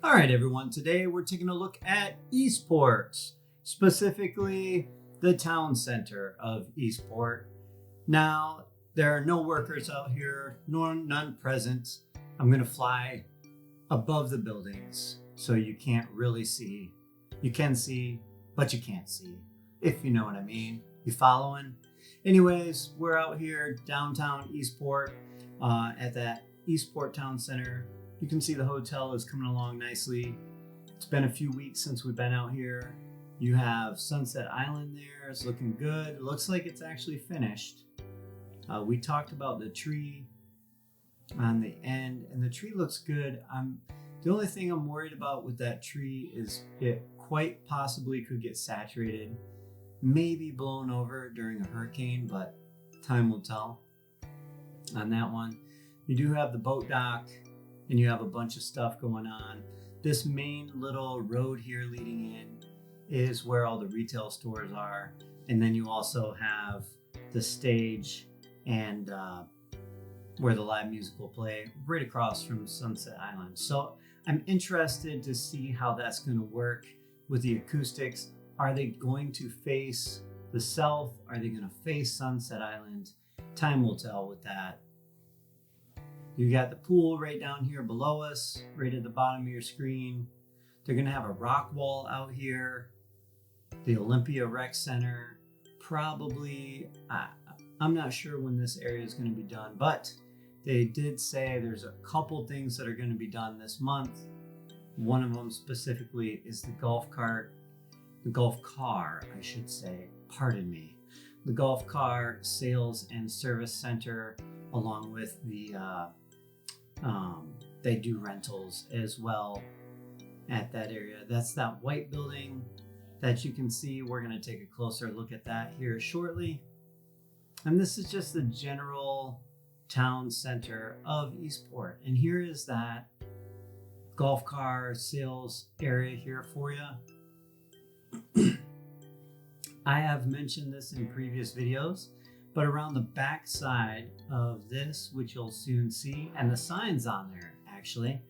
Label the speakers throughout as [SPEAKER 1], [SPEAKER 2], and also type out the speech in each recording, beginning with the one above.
[SPEAKER 1] All right, everyone. Today we're taking a look at Eastport, specifically the town center of Eastport. Now, there are no workers out here, nor none present. I'm going to fly above the buildings so you can't really see. You can see, but you can't see, if you know what I mean. You following? Anyways, we're out here downtown Eastport at that Eastport Town Center. You can see the hotel is coming along nicely. It's been a few weeks since we've been out here. You have Sunset Island there. It's looking good. It looks like it's actually finished. We talked about the tree on the end, and the tree looks good. The only thing I'm worried about with that tree is it quite possibly could get saturated, maybe blown over during a hurricane, but time will tell on that one. You do have the boat dock, and you have a bunch of stuff going on. This main little road here leading in is where all the retail stores are. And then you also have the stage and where the live music will play right across from Sunset Island. So I'm interested to see how that's going to work with the acoustics. Are they going to face the south? Are they going to face Sunset Island? Time will tell with that. You got the pool right down here below us, right at the bottom of your screen. They're going to have a rock wall out here. The Olympia Rec Center. Probably, I'm not sure when this area is going to be done, but they did say there's a couple things that are going to be done this month. One of them specifically is the golf car, I should say, pardon me. The golf car sales and service center, along with the they do rentals as well at that area. That's that white building that you can see. We're going to take a closer look at that here shortly. And this is just the general town center of Eastport. And here is that golf car sales area here for you. I have mentioned this in previous videos, but around the back side of this, which you'll soon see, and the sign's on there actually,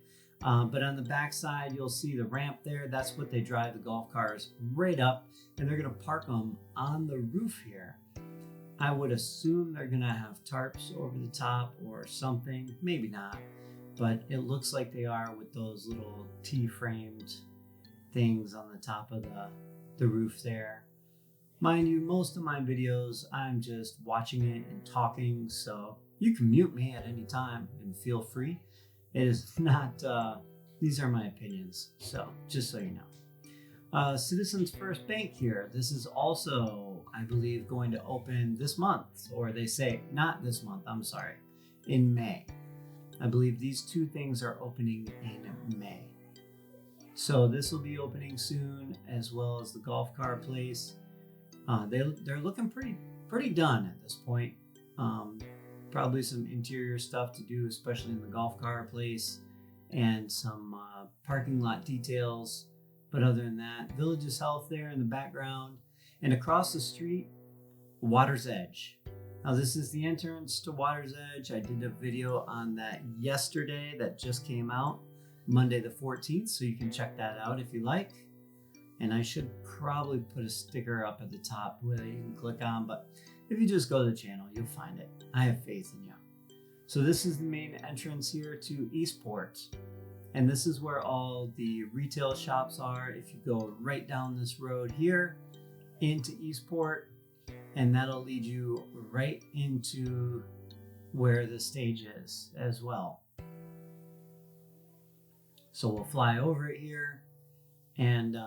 [SPEAKER 1] but on the back side you'll see the ramp there. That's what they drive the golf cars right up, and they're going to park them on the roof here. I would assume they're going to have tarps over the top or something, maybe not, but it looks like they are with those little T-framed things on the top of the roof there. Mind you, most of my videos, I'm just watching it and talking, so you can mute me at any time and feel free. It is not, these are my opinions, so just so you know. Citizens First Bank here. This is also, I believe, going to open this month, or they say not this month, I'm sorry, in May. I believe these two things are opening in May. So this will be opening soon, as well as the golf car place. They're looking pretty done at this point. Probably some interior stuff to do, especially in the golf car place, and some parking lot details. But other than that, Village's Health there in the background, and across the street, Water's Edge. Now this is the entrance to Water's Edge. I did a video on that yesterday that just came out, Monday the 14th, so you can check that out if you like. And I should probably put a sticker up at the top where you can click on, but if you just go to the channel, you'll find it. I have faith in you. So this is the main entrance here to Eastport. And this is where all the retail shops are. If you go right down this road here into Eastport, and that'll lead you right into where the stage is as well. So we'll fly over it here. And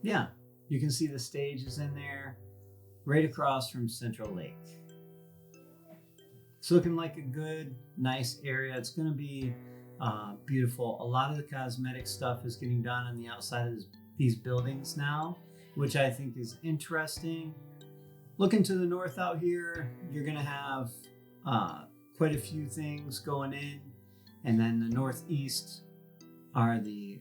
[SPEAKER 1] yeah, you can see the stage is in there right across from Central Lake. It's looking like a good, nice area. It's going to be beautiful. A lot of the cosmetic stuff is getting done on the outside of these buildings now, which I think is interesting. Looking to the north out here, you're going to have quite a few things going in. And then the northeast are the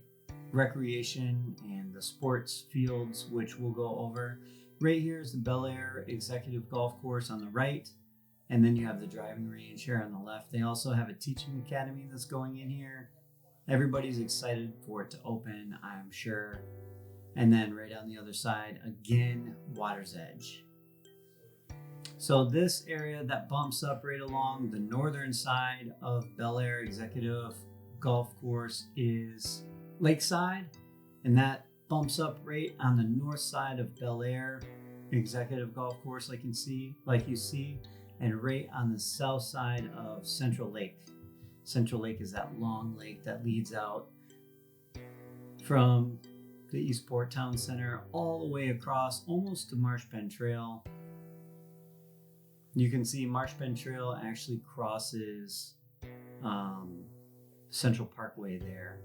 [SPEAKER 1] recreation and the sports fields, which we'll go over. Right here is the Bel Air Executive Golf Course on the right, and then you have the driving range here on the left. They also have a teaching academy that's going in here Everybody's excited for it to open, I'm sure. And then right on the other side, again, water's edge. So this area that bumps up right along the northern side of Bel Air Executive Golf Course is Lakeside, and that bumps up right on the north side of Bel Air Executive Golf Course, like you see, and right on the south side of Central Lake. Central Lake is that long lake that leads out from the Eastport Town Center all the way across almost to Marsh Bend Trail. You can see Marsh Bend Trail actually crosses Central Parkway there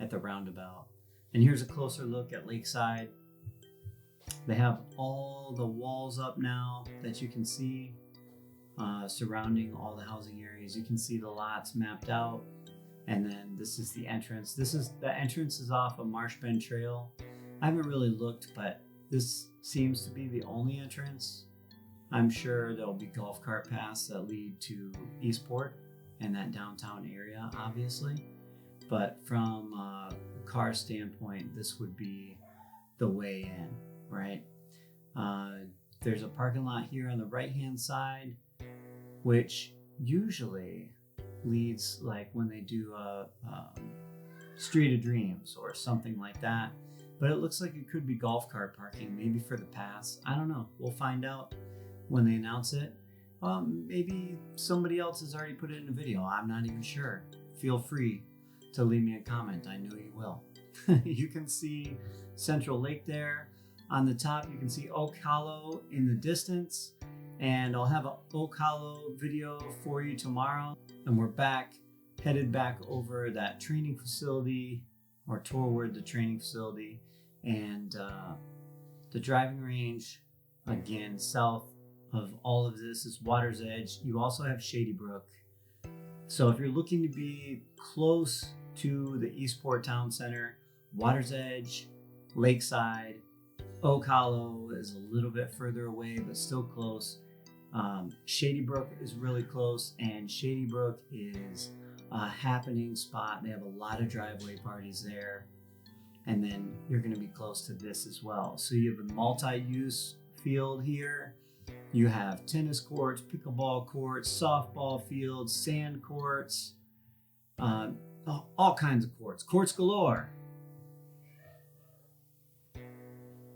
[SPEAKER 1] at the roundabout. And here's a closer look at Lakeside. They have all the walls up now that you can see surrounding all the housing areas. You can see the lots mapped out. And then this is the entrance. The entrance is off of Marsh Bend Trail. I haven't really looked, but this seems to be the only entrance. I'm sure there'll be golf cart paths that lead to Eastport and that downtown area, obviously. But from a car standpoint, this would be the way in, right? There's a parking lot here on the right-hand side, which usually leads, like when they do a Street of Dreams or something like that. But it looks like it could be golf cart parking, maybe for the pass. I don't know. We'll find out when they announce it. Maybe somebody else has already put it in a video. I'm not even sure. Feel free to leave me a comment. I know you will. You can see Central Lake there. On the top, you can see Oak Hollow in the distance. And I'll have an Oak Hollow video for you tomorrow. And we're headed back over that training facility, or toward the training facility, and the driving range. Again, south of all of this is Water's Edge. You also have Shady Brook. So if you're looking to be close to the Eastport Town Center, Water's Edge, Lakeside, Oak Hollow is a little bit further away, but still close. Shady Brook is really close, and Shady Brook is a happening spot. They have a lot of driveway parties there. And then you're going to be close to this as well. So you have a multi-use field here. You have tennis courts, pickleball courts, softball fields, sand courts, all kinds of courts galore.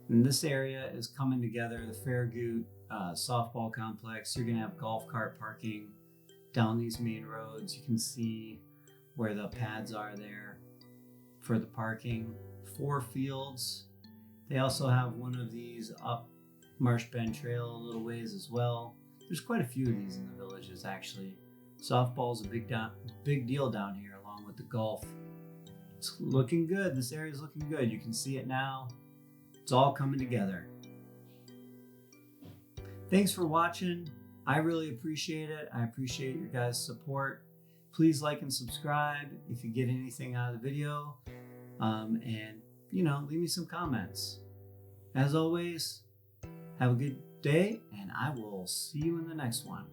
[SPEAKER 1] And this area is coming together, the Fairgoot softball complex. You're going to have golf cart parking down these main roads. You can see where the pads are there for the parking. 4 fields. They also have one of these up Marsh Bend Trail a little ways as well. There's quite a few of these in the villages, actually. Softball's a big deal down here, along with the golf. It's looking good. This area's looking good. You can see it now. It's all coming together. Thanks for watching. I really appreciate it. I appreciate your guys' support. Please like and subscribe if you get anything out of the video. And, leave me some comments. As always, have a good day, and I will see you in the next one.